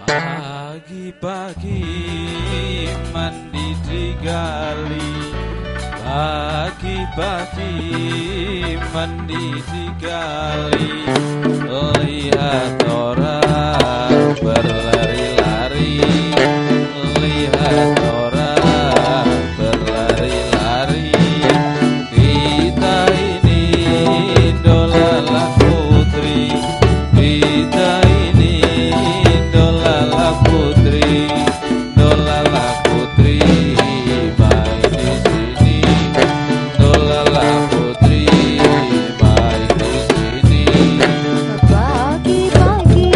Pagi-pagi mandi di gali, pagi-pagi mandi di gali, lihat orang berlari-lari, lihat orang berlari-lari. Kita ini idola putri, kita ini idola putri, idola putri, main di sini, idola putri, main di sini. Pagi-pagi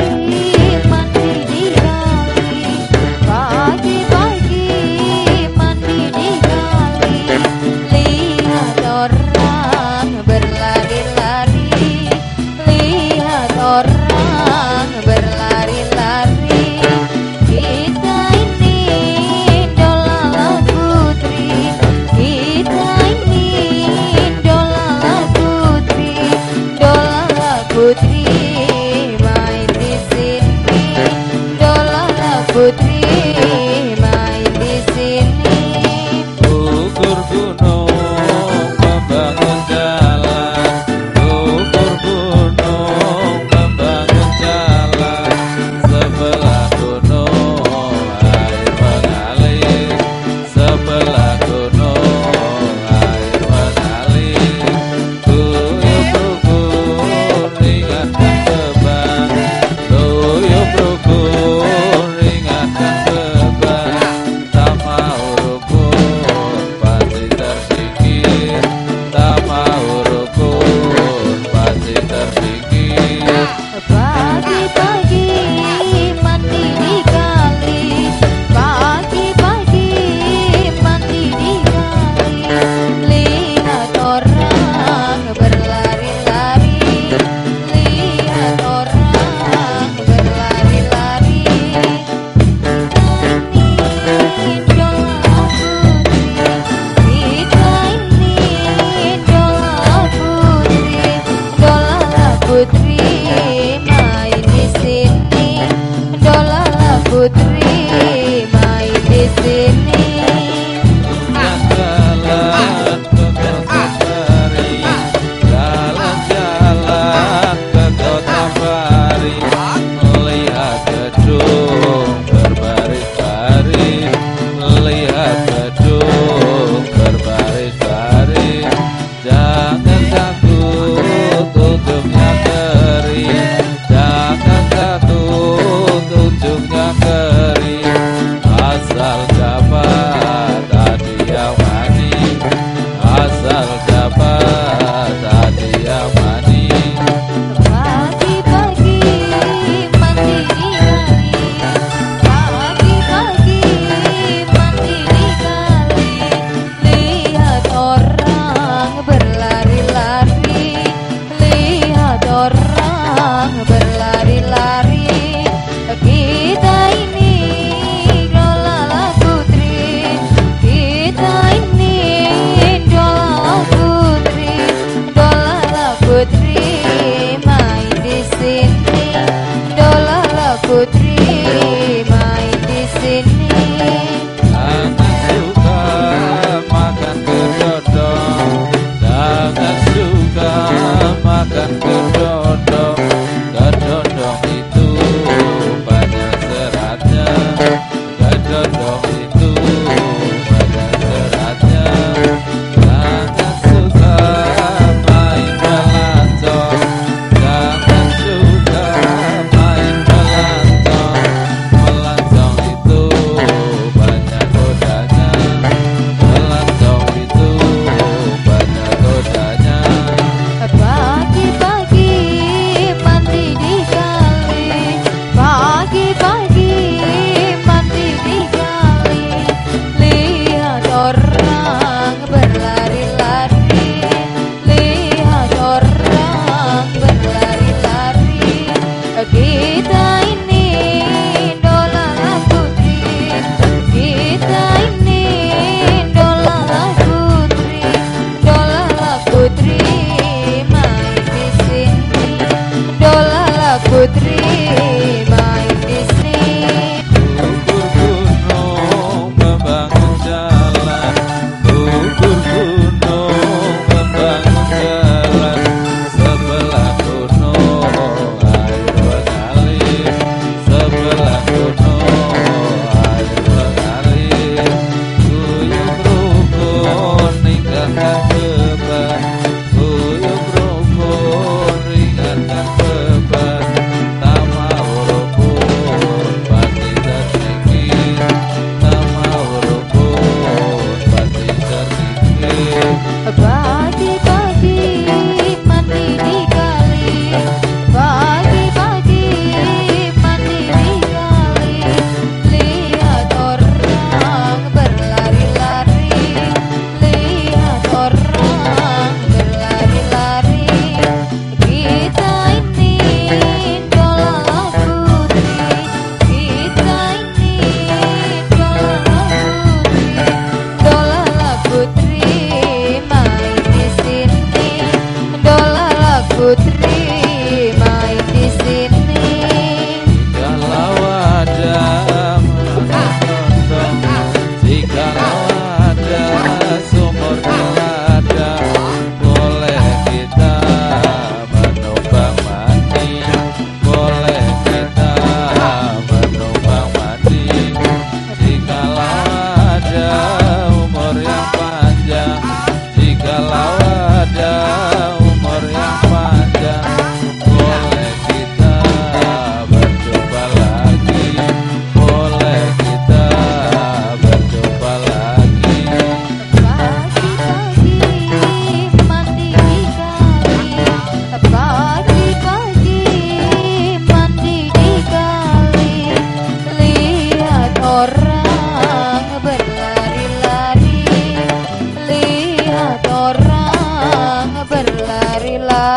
mandi di kali, pagi-pagi mandi di kali, lihat orang berlari-lari, lihat orang berlari-lari. Kita ini idola putri, kita ini idola putri, idola putri, main di sini, idola putri, main di sini. Ukur gunung membangun jalan, ukur gunung membangun jalan, sebelah gunung air mengalir, sebelah gunung air mengalir. Tuyup rukun ingatkan beban, tuyup rukun ingatkan beban, tak mau rukun pasti tersingkir, tak mau rukun pasti tersingkir. Pagi-pagi mandi di kali, pagi-pagi mandi di kali, lihat orang berlari-lari, lihat orang berlari-lari. Kita ini idola putri, idola putri, main di sini, idola putri, main di sini. Jalan-jalan ke kota Pari, jalan-jalan ke kota Pari, melihat gedung berbaris-baris, melihat gedung berbaris-baris. Jangan takut ujungnya kering, jangan takut ujungnya kering.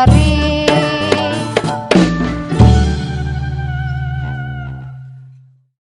Sari